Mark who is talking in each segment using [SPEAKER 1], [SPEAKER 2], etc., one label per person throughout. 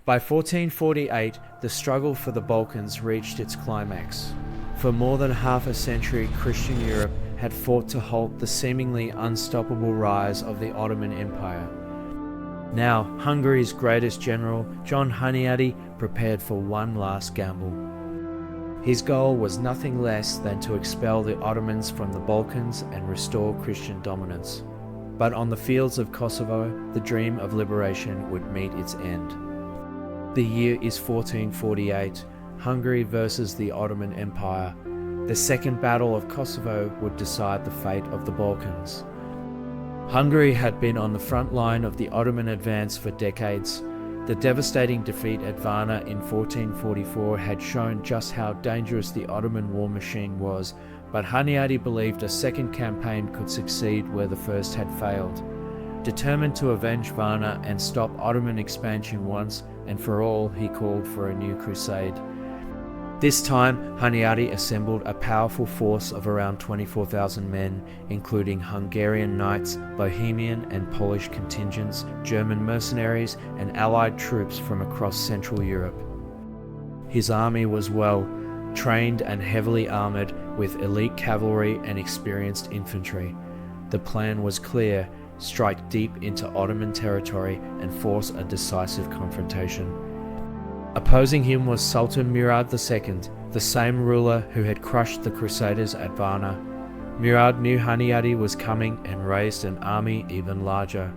[SPEAKER 1] By 1448, the struggle for the Balkans reached its climax. For more than half a century, Christian Europe had fought to halt the seemingly unstoppable rise of the Ottoman Empire. Now, Hungary's greatest general, John Hunyadi, prepared for one last gamble. His goal was nothing less than to expel the Ottomans from the Balkans and restore Christian dominance. But on the fields of Kosovo, the dream of liberation would meet its end. The year is 1448, Hungary versus the Ottoman Empire. The Second Battle of Kosovo would decide the fate of the Balkans. Hungary had been on the front line of the Ottoman advance for decades. The devastating defeat at Varna in 1444 had shown just how dangerous the Ottoman war machine was, but Hunyadi believed a second campaign could succeed where the first had failed. Determined to avenge Varna and stop Ottoman expansion once and for all, he called for a new crusade. This time, Hunyadi assembled a powerful force of around 24,000 men, including Hungarian knights, Bohemian and Polish contingents, German mercenaries, and allied troops from across Central Europe. His army was well trained and heavily armoured, with elite cavalry and experienced infantry. The plan was clear: strike deep into Ottoman territory and force a decisive confrontation. Opposing him was Sultan Murad II, the same ruler who had crushed the Crusaders at Varna. Murad knew Hunyadi was coming and raised an army even larger.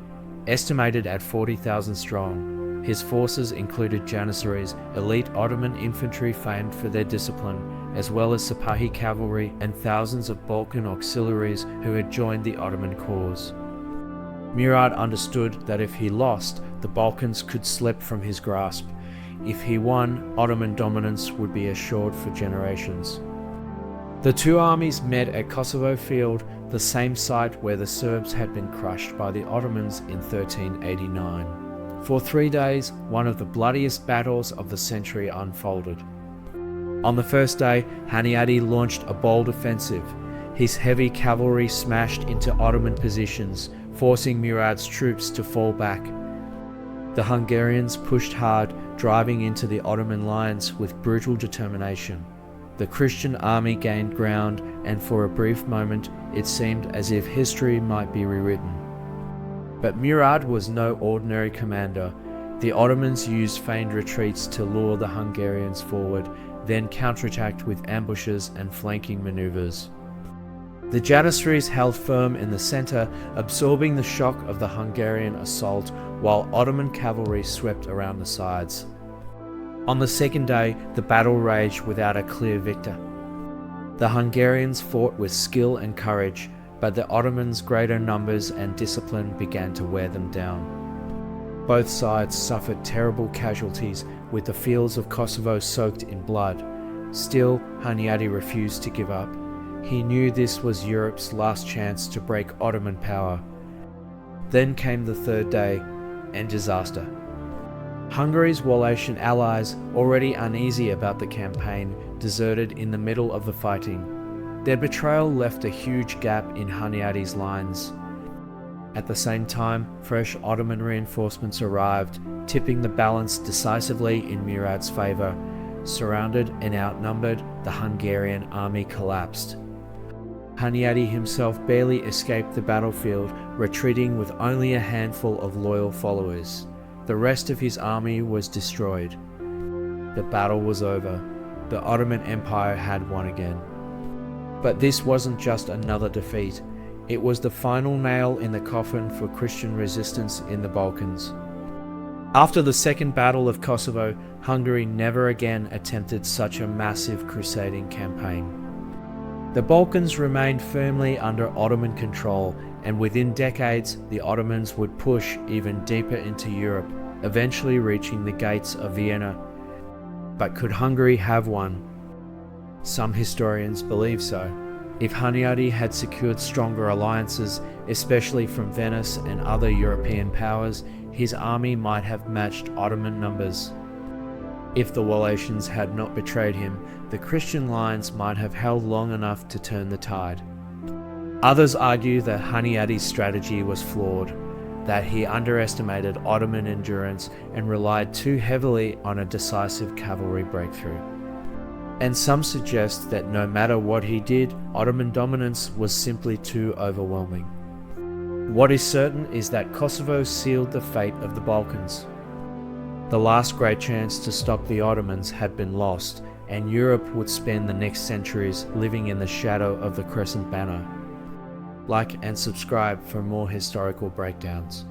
[SPEAKER 1] Estimated at 40,000 strong, his forces included Janissaries, elite Ottoman infantry famed for their discipline, as well as Sipahi cavalry and thousands of Balkan auxiliaries who had joined the Ottoman cause. Murad understood that if he lost, the Balkans could slip from his grasp. If he won, Ottoman dominance would be assured for generations. The two armies met at Kosovo Field, the same site where the Serbs had been crushed by the Ottomans in 1389. For 3 days, one of the bloodiest battles of the century unfolded. On the first day, Hunyadi launched a bold offensive. His heavy cavalry smashed into Ottoman positions, forcing Murad's troops to fall back. The Hungarians pushed hard, driving into the Ottoman lines with brutal determination. The Christian army gained ground, and for a brief moment it seemed as if history might be rewritten. But Murad was no ordinary commander. The Ottomans used feigned retreats to lure the Hungarians forward, then counterattacked with ambushes and flanking maneuvers. The Janissaries held firm in the centre, absorbing the shock of the Hungarian assault, while Ottoman cavalry swept around the sides. On the second day, the battle raged without a clear victor. The Hungarians fought with skill and courage, but the Ottomans' greater numbers and discipline began to wear them down. Both sides suffered terrible casualties, with the fields of Kosovo soaked in blood. Still, Hunyadi refused to give up. He knew this was Europe's last chance to break Ottoman power. Then came the third day, and disaster. Hungary's Wallachian allies, already uneasy about the campaign, deserted in the middle of the fighting. Their betrayal left a huge gap in Hunyadi's lines. At the same time, fresh Ottoman reinforcements arrived, tipping the balance decisively in Murad's favour. Surrounded and outnumbered, the Hungarian army collapsed. Hunyadi himself barely escaped the battlefield, retreating with only a handful of loyal followers. The rest of his army was destroyed. The battle was over. The Ottoman Empire had won again. But this wasn't just another defeat. It was the final nail in the coffin for Christian resistance in the Balkans. After the Second Battle of Kosovo, Hungary never again attempted such a massive crusading campaign. The Balkans remained firmly under Ottoman control, and within decades, the Ottomans would push even deeper into Europe, eventually reaching the gates of Vienna. But could Hungary have won? Some historians believe so. If Hunyadi had secured stronger alliances, especially from Venice and other European powers, his army might have matched Ottoman numbers. If the Wallachians had not betrayed him, the Christian lines might have held long enough to turn the tide. Others argue that Hunyadi's strategy was flawed. that he underestimated Ottoman endurance and relied too heavily on a decisive cavalry breakthrough. And some suggest that no matter what he did, Ottoman dominance was simply too overwhelming. What is certain is that Kosovo sealed the fate of the Balkans. The last great chance to stop the Ottomans had been lost, and Europe would spend the next centuries living in the shadow of the Crescent Banner. Like and subscribe for more historical breakdowns.